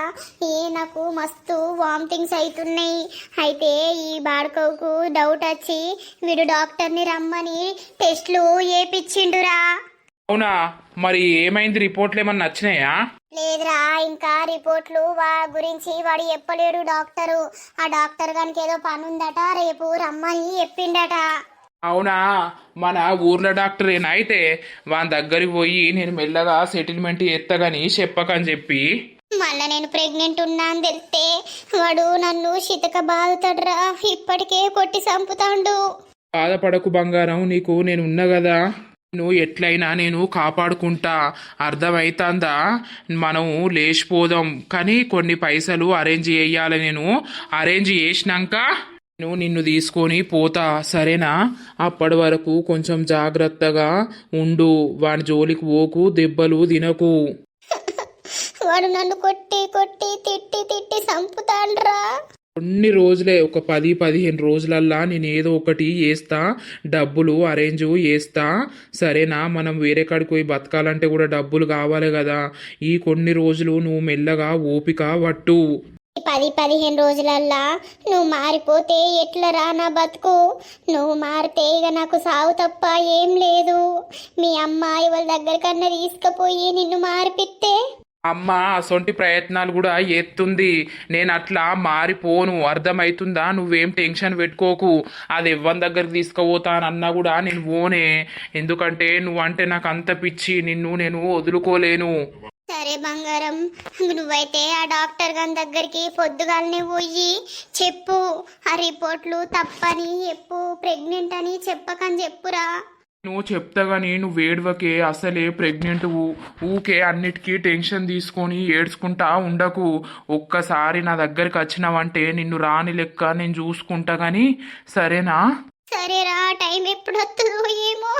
నాకు మస్తు వామిటింగ్స్ అవుతున్నాయి. అయితే ఈ బాడుకోకు డౌట్ వచ్చి వీడు డాక్టర్ని రమ్మని టెస్ట్లు చేపించిండురా. అవునా? మరి ఏమైంది? రిపోర్ట్లు ఏమన్నా నచ్చినాయా? లేదురా, ఇంకా రిపోర్ట్లు గురించి వాడు చెప్పలేడు డాక్టరు. ఆ డాక్టర్ గానికి ఏదో పని ఉందట, రేపు రమ్మని చెప్పిండట. అవునా? మన ఊర్లో డాక్టరేనా? అయితే వాని దగ్గరికి పోయి నేను మెల్లగా సెటిల్మెంట్ చేస్తాగని చెప్పకని చెప్పి. మళ్ళా నేను ప్రెగ్నెంట్ ఉన్నా అని తెలిస్తే వాడు నన్ను చితక బాదుతాడురా. ఇప్పటికే కొట్టి చంపుతాండు. బాధపడకు బంగారం, నీకు నేను ఉన్నా కదా. నువ్వు ఎట్లయినా నేను కాపాడుకుంటా, అర్థమైతుందా? మనం లేచిపోదాం, కానీ కొన్ని పైసలు అరేంజ్ చేయాలి. నేను అరేంజ్ చేసినాక నిన్ను తీసుకొని పోతా, సరేనా? అప్పటి వరకు కొంచెం జాగ్రత్తగా ఉండు. వాని జోలికి పోకు, దెబ్బలు తినకు. వాడు నన్ను కొట్టి కొట్టి తిట్టి తిట్టి చంపుతాండ్రా. కొన్ని రోజులే, ఒక 10-15 రోజులల్లా నేను ఏదో ఒకటి చేస్తా, డబ్బులు అరేంజ్ చేస్తా, సరేనా? మనం వేరే కాడికి పోయి బతకాలంటే కూడా డబ్బులు కావాలి కదా. ఈ కొన్ని రోజులు నువ్వు మెల్లగా ఓపిక పట్టు. 10-15 రోజులల్లా నువ్వు మారిపోతే ఎట్లరా నా బతుకు? నువ్వు మారితే ఇక నాకు సావు తప్ప ఏం లేదు. మీ అమ్మ వాళ్ళ దగ్గరకన్నా తీసుకుపోయి నిన్ను మారిపిస్తే. అమ్మ అసొంటి ప్రయత్నాలు కూడా ఎత్తుంది. నేను అట్లా మారిపోను, అర్థమవుతుందా? నువ్వేం టెన్షన్ పెట్టుకోకు. అది ఎవ్వరి దగ్గరికి తీసుకుపోతానన్నా కూడా నేను పోనే. ఎందుకంటే నువ్వంటే నాకు అంత పిచ్చి, నిన్ను నేను వదులుకోలేను. సరే బంగారం, నువ్వైతే ఆ డాక్టర్ గారి దగ్గరికి పొద్దుగాలనే పోయి చెప్పు. ఆ రిపోర్ట్లు తప్పని చెప్పు, ప్రెగ్నెంట్ అని చెప్పకని చెప్పురా. నువ్వు చెప్తా గానీ నువ్వు ఏడవకే. అసలే ప్రెగ్నెంట్, ఊకే అన్నిటికీ టెన్షన్ తీసుకొని ఏడ్చుకుంటా ఉండకు. ఒక్కసారి నా దగ్గరికి వచ్చినావంటే నిన్ను రాని లెక్క నేను చూసుకుంటా గానీ, సరేనా? సరేరా, టైం ఎప్పుడు వస్తుందో ఏమో.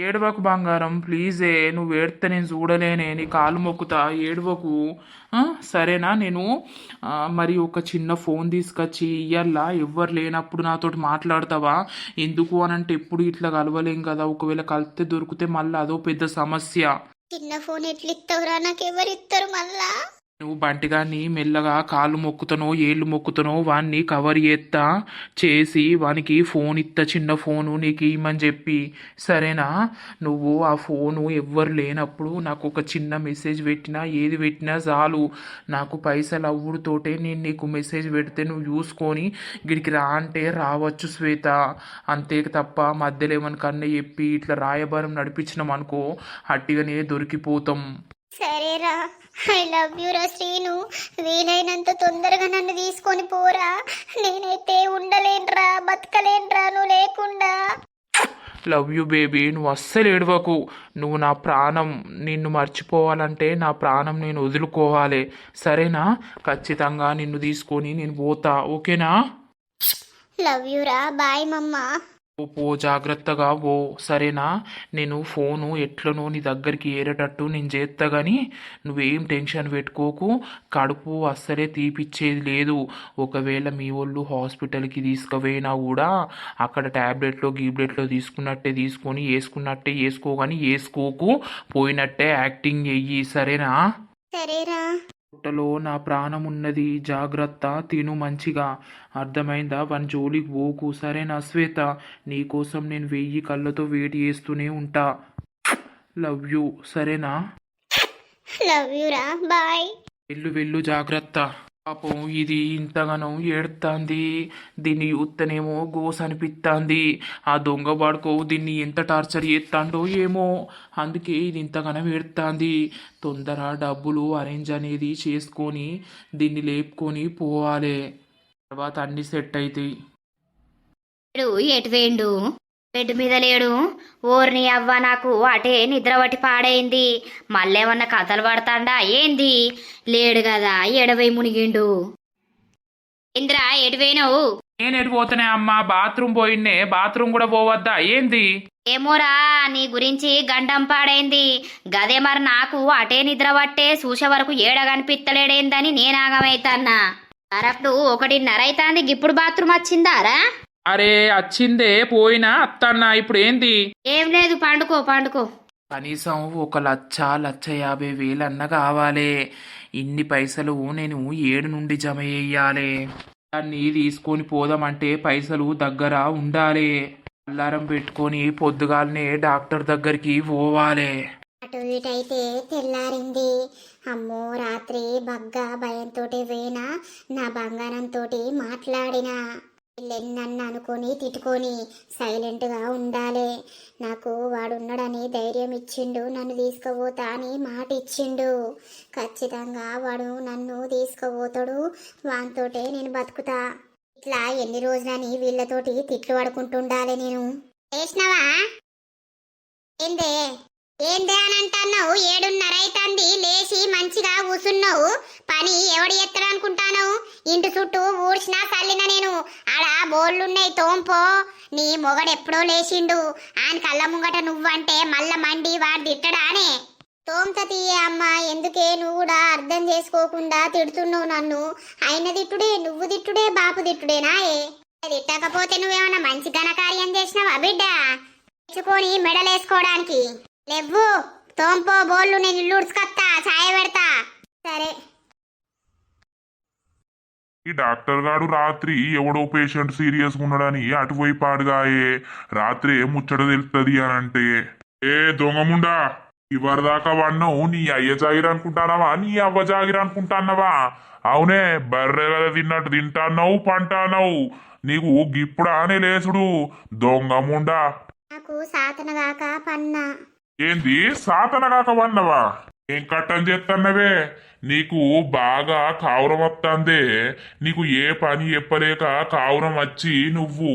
ఏడవకు బంగారం, ప్లీజే. నువ్వు ఏడితే నేను చూడలేనే, నీ కాలు మొక్కుతా, ఏడవకు. సరేనా? నేను మరి ఒక చిన్న ఫోన్ తీసుకొచ్చి ఇయ్యాలా, ఎవ్వరు లేనప్పుడు నాతోటి మాట్లాడతావా? ఎందుకు అనంటే ఎప్పుడు ఇట్లా కలవలేం కదా. ఒకవేళ కలిస్తే దొరికితే మళ్ళీ అదో పెద్ద సమస్య. చిన్న ఫోన్ ఎట్లు ఇస్తావురా? నాకు ఎవరు ఇస్తారు మళ్ళా? నువ్వు బంటిగాన్ని మెల్లగా కాళ్ళు మొక్కుతానో ఏళ్ళు మొక్కుతానో వాన్ని కవర్ చేసి వానికి ఫోన్ చిన్న ఫోను నీకు ఇమ్మని చెప్పి సరేనా. నువ్వు ఆ ఫోను ఎవ్వరు లేనప్పుడు నాకు ఒక చిన్న మెసేజ్ పెట్టినా ఏది పెట్టినా చాలు. నాకు పైసలు అవ్వుడుతోటే నేను నీకు మెసేజ్ పెడితే నువ్వు చూసుకొని గిడికి రా అంటే రావచ్చు శ్వేత. అంతే తప్ప మధ్యలో ఏమనుకన్నా చెప్పి ఇట్లా రాయబారం నడిపించినాం అనుకో అట్టిగానే దొరికిపోతాం. సరేరా, ఐ లవ్ యూ రా శ్రీను. వీలైనంత తొందరగా నన్ను తీసుకొని పోరా. నేనైతే ఉండలేనురా, బతకలేనురా నువ్వు లేకుండా. Love you baby. నువ్వు అస్సలు ఏడవకు. నువ్వు నా ప్రాణం. నిన్ను మర్చిపోవాలంటే నా ప్రాణం నేను వదులుకోవాలి సరేనా. ఖచ్చితంగా నిన్ను తీసుకొని నేను పోతా ఓకేనా. లవ్ యూ రా, బాయ్ మమ్మ. పో జాగ్రత్తగా పో సరేనా. నేను ఫోను ఎట్లనో నీ దగ్గరికి ఏరేటట్టు నేను చేస్తా కానీ నువ్వేం టెన్షన్ పెట్టుకోకు. కడుపు అస్సలే తీపిచ్చేది లేదు. ఒకవేళ మీ వాళ్ళు హాస్పిటల్కి తీసుకుపోయినా కూడా అక్కడ ట్యాబ్లెట్లో గీబ్లెట్లో తీసుకున్నట్టే తీసుకొని వేసుకున్నట్టే వేసుకో కానీ వేసుకోకు. పోయినట్టే యాక్టింగ్ చెయ్యి సరేనా. సరేరా. పుట్టలో నా ప్రాణం ఉన్నది. జాగ్రత్త తిను మంచిగా అర్థమైందా. వన్ జోలికి పోకు సరేనా శ్వేత. నీకోసం నేను 1000 కళ్ళతో వెయిట్ చేస్తూనే ఉంటా. లవ్ యూ సరేనా. లవ్ యూ రా, బాయ్. వెళ్ళు జాగ్రత్త. పాపం ఇది ఇంతగానో ఏడుతాంది. దీన్ని చూస్తేనేమో గోస్ అనిపిస్తాంది. ఆ దొంగ వాడుకో దీన్ని ఎంత టార్చర్ చేస్తాండో ఏమో అందుకే ఇది ఇంతగానో ఏడుతాంది. తొందర డబ్బులు అరేంజ్ అనేది చేసుకొని దీన్ని లేపుకొని పోవాలి. తర్వాత అన్ని సెట్ అవుతాయి. ఎటు వేయండు బెడ్ మీద లేడు. ఓర్ని అవ్వ నాకు అటే నిద్ర పట్టి పాడైంది. మళ్ళేమన్నా కథలు పడతాండా ఏంది. లేడు కదా ఎడవై మునిగిండు. ఇంద్రా ఎటువైనవు. నేను ఎడిపోతానే అమ్మా. బాత్రూమ్ పోయిన్నే. బాత్రూమ్ కూడా పోవద్దా ఏంది. ఏమోరా నీ గురించి గండం పాడైంది. గదే మరి నాకు అటే నిద్ర పట్టే చూసే వరకు ఏడగనిపిత్తలేడేందని నేనాగమైతాన్నా. అరప్పుడు 1:30 అవుతాంది. ఇప్పుడు బాత్రూమ్ వచ్చిందారా. అరే వచ్చిందే పోయినా అత్తన్నా. ఇప్పుడు ఏంది. ఏం లేదు పండుకో. కనీసం 1,50,000 అన్న కావాలి. ఇన్ని పైసలు నేను ఏడు నుండి జమ చేయాలి. దాన్ని తీసుకొని పోదామంటే పైసలు దగ్గర ఉండాలి. అల్లారం పెట్టుకొని పొద్దుగాలనే డాక్టర్ దగ్గరికి పోవాలి. అటు ఇటు అయితే తెల్లారింది. అమ్మో రాత్రి బగ్గా భయంతో వేనా నా బంగారంతో మాట్లాడినా. నన్ను అనుకొని తిట్టుకొని సైలెంట్గా ఉండాలి. నాకు వాడున్నాడని ధైర్యం ఇచ్చిండు. నన్ను తీసుకుపోతా అని మాట ఇచ్చిండు. ఖచ్చితంగా వాడు నన్ను తీసుకుపోతాడు. వానితోటే నేను బతుకుతా. ఇట్లా ఎన్ని రోజులని వీళ్ళతోటి తిట్లు పడుకుంటుండాలి నేను. చేసినావా ఏందే ఏందే అని అంటున్నావు. 7:30 అవుతుంది. లేచి మంచిగా కూసున్నావు. పని ఎవడు ఎత్తడు అనుకుంటాను. ఇంటి చుట్టూ ఊడ్చినా చల్లిన నేను. ఆడ బోళ్ళున్నాయి తోంపో. నీ మొగడు ఎప్పుడో లేచిండు. ఆయన కళ్ళ ముంగట నువ్వంటే మళ్ళా మండి వాడు తిట్టడానే. తోంత తీయే అమ్మా. ఎందుకే నువ్వు కూడా అర్థం చేసుకోకుండా తిడుతున్నావు నన్ను. ఆయన తిట్టుడే నువ్వు తిట్టుడే బాపు తిట్టుడేనా. తిట్టకపోతే నువ్వేమన్నా మంచి ఘనకార్యం చేసినావా బిడ్డ. తెచ్చుకొని మెడలేసుకోవడానికి లేవ్వు. తోంపో బోళ్ళు. నేను ఇల్లు ఉడుచుకొత్తా, ఛాయ పెడతా. సరే. ఈ డాక్టర్ గాడు రాత్రి ఎవడో పేషెంట్ సీరియస్ ఉన్నాడని అటుపోయి పాడుగాయే. రాత్రి ముచ్చట తెలుస్తుంది అని అంటే ఏ దొంగముండా ఇవరిదాకా వన్నావు. నీ అయ్య జాగిర అనుకుంటానవా నీ అవ్వ జాగిర అనుకుంటానవా. అవునే బర్రె కదా తిన్నట్టు తింటాన్నావు పంటాన్నావు. నీకు గిప్పుడా అనే లేసుడు దొంగముండా. నాకు సాతనగాక పన్నా. ఏంది సాతనగాక వన్నవా. ఏం కట్టం చేస్తన్నవే. నీకు బాగా కావురం వస్తుందే. నీకు ఏ పని చెప్పలేక కావురం వచ్చి నువ్వు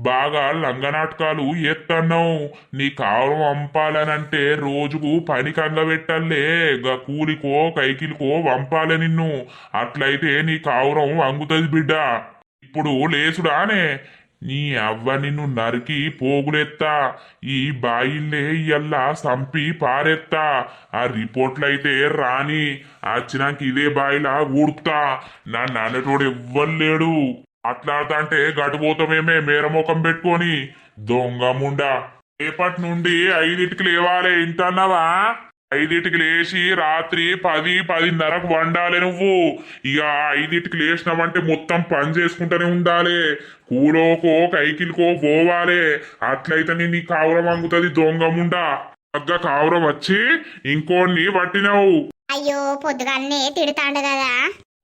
బాగా లంగనాటకాలు ఎత్తన్నావు. నీ కావురం వంపాలనంటే రోజుకు పని కంగబెట్టలే. కూలికో కైకిలికో వంపాలే నిన్ను. అట్లయితే నీ కావురం వంగుతుంది బిడ్డ. ఇప్పుడు లేసుడానే. నీ అవ్వ నిన్ను నరికి పోగులెత్తా. ఈ బాయిల్నే ఇయ్యల్లా సంపి పారెత్తా. ఆ రిపోర్ట్లయితే రాని వచ్చినాక ఇదే బాయిలా ఊడుతా. నా నాన్నటోడు ఎవ్వలేడు. మాట్లాడతాంటే గడిపోతామేమే మేరమోకం పెట్టుకొని. దొంగముండా రేపటి నుండి 5ంటికి లేవాలి. ఇంటన్నావా. 5కి లేచి రాత్రి 10-10:30కు వండాలి నువ్వు. ఇక 5కి లేచినావంటే మొత్తం పని చేసుకుంటూనే ఉండాలి. కూలోకో కైకిలికో పోవాలి. అట్లయితే నీ కావురం వంగుతుంది దొంగముండా. తగ్గ కావురం వచ్చి ఇంకోన్ని పట్టినావు. అయ్యో పొద్దుగాలనే తిడతాండు కదా.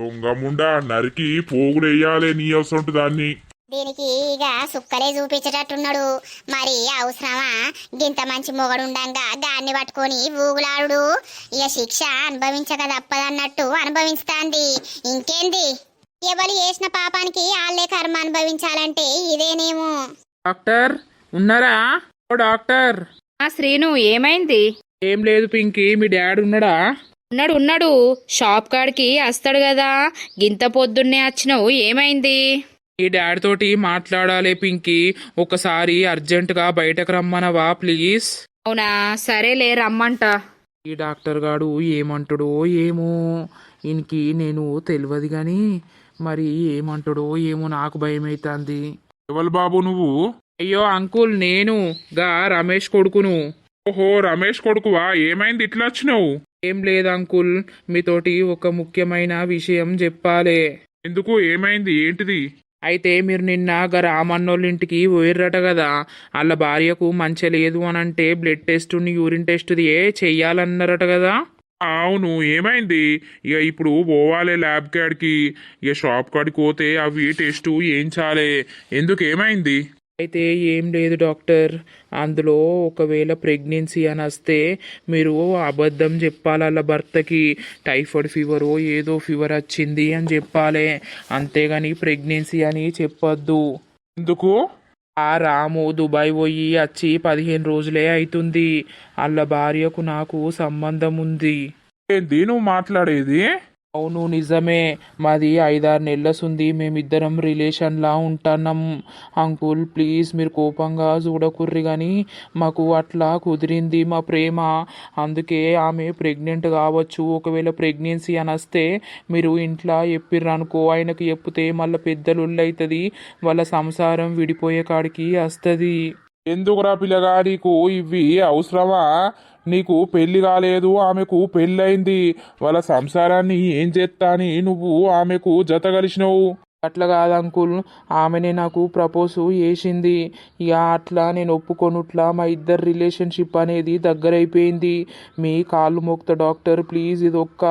దొంగముండా నరికి పోగులేయాలి నీ అవసరం దాన్ని. దీనికి ఇక సుక్కలే చూపించేటట్టున్నాడు. మరి అవసరమా గింత మంచి మొగడుండంగా దాన్ని పట్టుకొని ఊగులాడు. ఇక శిక్ష అనుభవించక తప్పదన్నట్టు అనుభవిస్తాంది. ఇంకేంది, ఎవరు చేసిన పాపానికి వాళ్ళే కర్మ అనుభవించాలంటే ఇదేనేమో. డాక్టర్ ఉన్నారా? ఓ డాక్టర్. శ్రీను ఏమైంది? ఏం లేదు పింకీ, మీ డాడీ ఉన్నాడా? ఉన్నాడు షాప్ కాడికి వస్తాడు కదా. గింత పొద్దున్నే వచ్చినావు, ఏమైంది? ఈ డాడీ తోటి మాట్లాడాలి పింకీ. ఒకసారి అర్జెంటుగా బయటకు రమ్మనవా ప్లీజ్? అవునా, సరేలే రమ్మంట. ఈ డాక్టర్ గాడు ఏమంటాడో ఏమో, ఈయనకి నేను తెలియదు గాని మరి ఏమంటాడో ఏమో, నాకు భయం అవుతుంది. ఎవరు బాబు నువ్వు? అయ్యో అంకుల్, నేను గా రమేష్ కొడుకును. ఓహో రమేష్ కొడుకువా? ఏమైంది ఇట్లా వచ్చినావు? ఏం లేదు అంకుల్, మీతోటి ఒక ముఖ్యమైన విషయం చెప్పాలి. ఎందుకు, ఏమైంది, ఏంటిది? అయితే మీరు నిన్న గా రామన్నోళ్ళ ఇంటికి పోయిర్రట కదా. వాళ్ళ భార్యకు మంచి లేదు అని అంటే బ్లడ్ టెస్ట్ యూరిన్ టెస్ట్ చెయ్యాలన్నారట కదా. అవును, ఏమైంది? ఇక ఇప్పుడు పోవాలి ల్యాబ్ కాడికి. ఇక షాప్ కాడికి పోతే అవి టెస్ట్ చేయించాలి. ఎందుకు, ఏమైంది? అయితే ఏం లేదు డాక్టర్, అందులో ఒకవేళ ప్రెగ్నెన్సీ అని వస్తే మీరు అబద్ధం చెప్పాలి. వాళ్ళ భర్తకి టైఫాయిడ్ ఫీవరో ఏదో ఫీవర్ వచ్చింది అని చెప్పాలి. అంతేగాని ప్రెగ్నెన్సీ అని చెప్పొద్దు. ఎందుకు? ఆ రాము దుబాయ్ పోయి వచ్చి 15 రోజులే అవుతుంది. వాళ్ళ భార్యకు నాకు సంబంధం ఉంది. ఏంది నువ్వు మాట్లాడేది? అవును నిజమే, మాది 5-6 నెలలుంది. మేమిద్దరం రిలేషన్లా ఉంటున్నాం. అంకుల్ ప్లీజ్ మీరు కోపంగా చూడకుర్రి కానీ మాకు అట్లా కుదిరింది మా ప్రేమ. అందుకే ఆమె ప్రెగ్నెంట్ కావచ్చు. ఒకవేళ ప్రెగ్నెన్సీ అని వస్తే మీరు ఇంట్లో చెప్పిర్రు అనుకో, ఆయనకు చెప్తే మళ్ళీ పెద్దలు అవుతుంది, వాళ్ళ సంసారం విడిపోయే కాడికి వస్తుంది. ఎందుకురా పిల్లగా, నీకు ఇవి అవసరమా? నీకు పెళ్లి కాలేదు, ఆమెకు పెళ్ళయింది. వాళ్ళ సంసారాన్ని ఏం చేస్తా అని నువ్వు ఆమెకు జత కలిసినావు. అట్లా కాదు అంకుల్, ఆమెనే నాకు ప్రపోజ్ చేసింది. ఇక అట్లా నేను ఒప్పుకొనుట్లా మా ఇద్దరు రిలేషన్షిప్ అనేది దగ్గరైపోయింది. మీ కాళ్ళు మోక్త డాక్టర్ ప్లీజ్ ఇది ఒక్క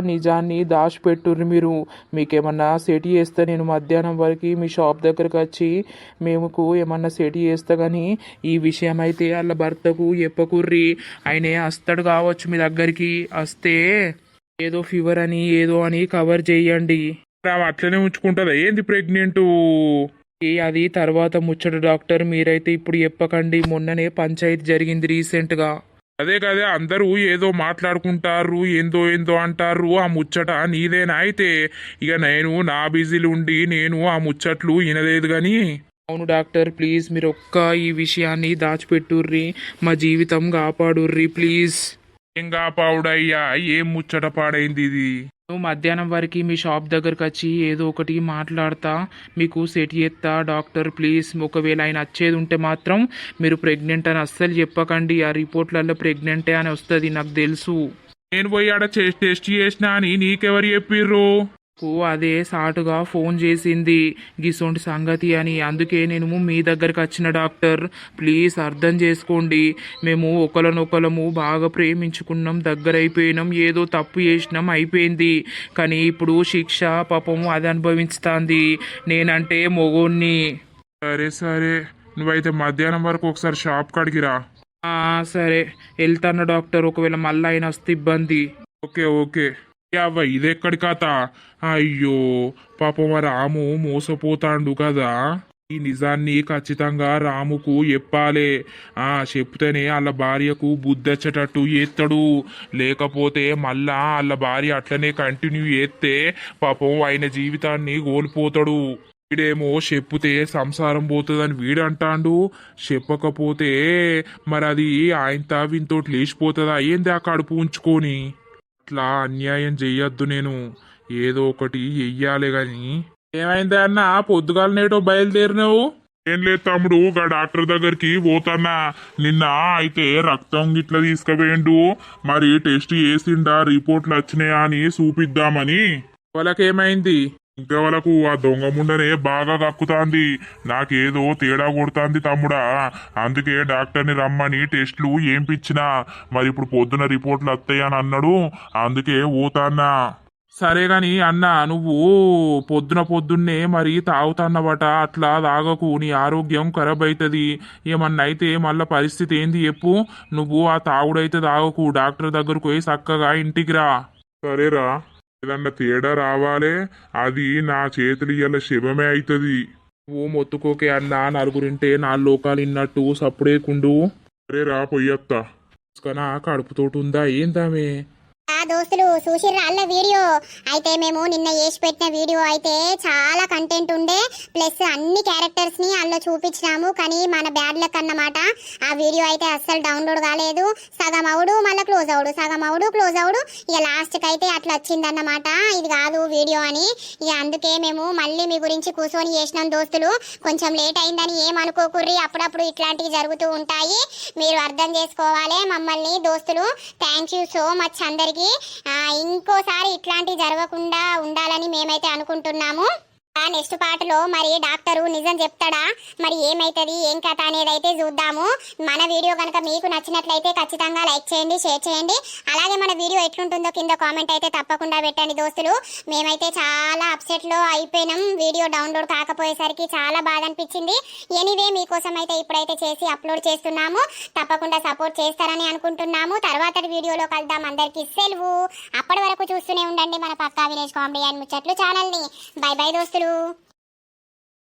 నిజాన్ని దాచిపెట్టుర్రి మీరు. మీకేమన్నా సెట్ చేస్తే నేను మధ్యాహ్నం వరకు మీ షాప్ దగ్గరకు వచ్చి మేముకు ఏమన్నా సెట్ చేస్తా కానీ ఈ విషయం అయితే వాళ్ళ భర్తకు చెప్పకుర్రి. ఆయనే వస్తాడు కావచ్చు మీ దగ్గరికి. వస్తే ఏదో ఫీవర్ అని ఏదో అని కవర్ చేయండి. ఆమె అట్లనే ఉంచుకుంటుందా ఏంది ప్రెగ్నెంట్? అది తర్వాత ముచ్చట డాక్టర్, మీరైతే ఇప్పుడు చెప్పకండి. మొన్ననే పంచాయతీ జరిగింది రీసెంట్గా. అదే కదే, అందరూ ఏదో మాట్లాడుకుంటారు, ఏందో ఏందో అంటారు. ఆ ముచ్చట నీదేనా? అయితే ఇక నేను నా బిజీలు ఉండి నేను ఆ ముచ్చట్లు వినలేదు గాని. అవును డాక్టర్ ప్లీజ్ మీరు ఒక్క ఈ విషయాన్ని దాచిపెట్టుర్రి, మా జీవితం కాపాడుర్రి ప్లీజ్. ఏం కాపావుడయ్యా, ఏం ముచ్చట పాడైంది ఇది? నువ్వు మధ్యాహ్నం వరకు మీ షాప్ దగ్గరకు వచ్చి ఏదో ఒకటి మాట్లాడతా, మీకు సెట్ చేస్తా డాక్టర్ ప్లీజ్. ఒకవేళ ఆయన వచ్చేది ఉంటే మాత్రం మీరు ప్రెగ్నెంట్ అని అస్సలు చెప్పకండి. ఆ రిపోర్ట్లలో ప్రెగ్నెంటే అని వస్తుంది, నాకు తెలుసు. నేను పోయి ఆడ టెస్ట్ చేసినా అని నీకెవరు చెప్పిర్రు? అదే సాటుగా ఫోన్ చేసింది గిసొంటి సంగతి అని. అందుకే నేను మీ దగ్గరకు వచ్చిన డాక్టర్ ప్లీజ్ అర్థం చేసుకోండి. మేము ఒకరినొకరము బాగా ప్రేమించుకున్నాం, దగ్గరైపోయినాం, ఏదో తప్పు చేసినాం అయిపోయింది. కానీ ఇప్పుడు శిక్ష పాపము అది అనుభవిస్తుంది. నేనంటే మొగోన్ని. సరే సరే, నువ్వైతే మధ్యాహ్నం వరకు ఒకసారి షాప్ కాడికి రా. సరే వెళ్తాను డాక్టర్, ఒకవేళ మళ్ళీ ఆయన వస్తే ఇబ్బంది. Okay okay. అవ్వ ఇదెక్కడి కథ? అయ్యో పాపం రాము మోసపోతాండు కదా. ఈ నిజాన్ని ఖచ్చితంగా రాముకు చెప్పాలి. చెప్తేనే వాళ్ళ భార్యకు బుద్ధొచ్చేటట్టు చేస్తాడు. లేకపోతే మళ్ళా వాళ్ళ భార్య అట్లనే కంటిన్యూ చేస్తే పాపం ఆయన జీవితాన్ని కోల్పోతాడు. వీడేమో చెప్పుతే సంసారం పోతుందని వీడంటాండు, చెప్పకపోతే మరి అది ఆయనతో వీనితోటి లేచిపోతుందా ఏంది ఆ కడుపు ఉంచుకొని? అట్లా అన్యాయం చెయ్యొద్దు. నేను ఏదో ఒకటి చెయ్యాలి గాని. ఏమైంది అన్న, పొద్దుగాల నేటో బయలుదేరినావు? ఏం లేదు తమ్ముడు, గా డాక్టర్ దగ్గరికి పోతాన్నా. నిన్న అయితే రక్తం గిట్ల తీసుకుపోయిండు, మరి టెస్ట్ చేసిండా రిపోర్ట్లు వచ్చినాయా అని చూపిద్దామని. వాళ్ళకేమైంది? ఇంకా వాళ్ళకు ఆ దొంగ ముండనే బాగా కక్కుతాంది, నాకేదో తేడా కొడుతాంది తమ్ముడా. అందుకే డాక్టర్ని రమ్మని టెస్ట్లు ఏం పిచ్చినా, మరి ఇప్పుడు పొద్దున రిపోర్ట్లు వస్తాయని అన్నాడు, అందుకే పోతాన్నా. సరే గాని అన్న, నువ్వు పొద్దున్నే మరి తాగుతాన్నవట, అట్లా తాగకు, నీ ఆరోగ్యం ఖరాబ్ అవుతుంది. ఏమన్నా అయితే మళ్ళా పరిస్థితి ఏంది చెప్పు. నువ్వు ఆ తాగుడైతే తాగకు, డాక్టర్ దగ్గరకు పోయి చక్కగా ఇంటికి రా. సరేరా, ఏదన్నా తేడా రావాలే, అది నా చేతులు ఇయ్యాల శివమే అవుతుంది. నువ్వు మొత్తుకోకే అన్న, నలుగురింటే నాలుగు లోకాలు ఇన్నట్టు సప్పుడేకుండు. సరేరా, పొయ్యత్తా. కడుపుతోటి ఉందా ఏందామే? ఆ దోస్తులు చూసిర్రా అల్ల వీడియో అయితే, మేము నిన్న వేసి పెట్టిన వీడియో అయితే చాలా కంటెంట్ ఉండే, ప్లస్ అన్ని క్యారెక్టర్స్ ని అందులో చూపించినాము. కానీ మన బ్యాడ్ లక్ అన్నమాట, ఆ వీడియో అయితే అస్సలు డౌన్లోడ్ కాలేదు. సగం అవుడు మళ్ళీ క్లోజ్ అవుడు, సగం అవుడు క్లోజ్ అవుడు, ఇక లాస్ట్ కి అయితే అట్లా వచ్చిందన్నమాట. ఇది కాదు వీడియో అని, ఇక అందుకే మేము మళ్ళీ మీ గురించి కూర్చొని చేసినాం దోస్తులు. కొంచెం లేట్ అయిందని ఏమనుకోకుర్రి, అప్పుడప్పుడు ఇట్లాంటివి జరుగుతూ ఉంటాయి, మీరు అర్థం చేసుకోవాలి మమ్మల్ని దోస్తులు. థ్యాంక్ యూ సో మచ్ అందరికి. ఇంకోసారి ఇట్లాంటివి జరగకుండా ఉండాలని మేమైతే అనుకుంటున్నాము. నెక్స్ట్ పార్ట్లో మరి డాక్టరు నిజం చెప్తాడా, మరి ఏమైతుంది ఏం కథ అనేది అయితే చూద్దాము. మన వీడియో కనుక మీకు నచ్చినట్లయితే ఖచ్చితంగా లైక్ చేయండి, షేర్ చేయండి. అలాగే మన వీడియో ఎట్లుంటుందో కింద కామెంట్ అయితే తప్పకుండా పెట్టండి దోస్తులు. మేమైతే చాలా అప్సెట్లో అయిపోయినాం, వీడియో డౌన్లోడ్ కాకపోయేసరికి చాలా బాధ అనిపించింది. ఎనీవే మీకోసం అయితే ఇప్పుడైతే చేసి అప్లోడ్ చేస్తున్నాము, తప్పకుండా సపోర్ట్ చేస్తారని అనుకుంటున్నాము. తర్వాత వీడియోలో కలుద్దాం. అందరికీ సెలవు. అప్పటి వరకు చూస్తూనే ఉండండి మన పక్కా విలేజ్ కామెడీ అండ్ ముచ్చట్లు ఛానల్ని. బై బై దోస్తులు.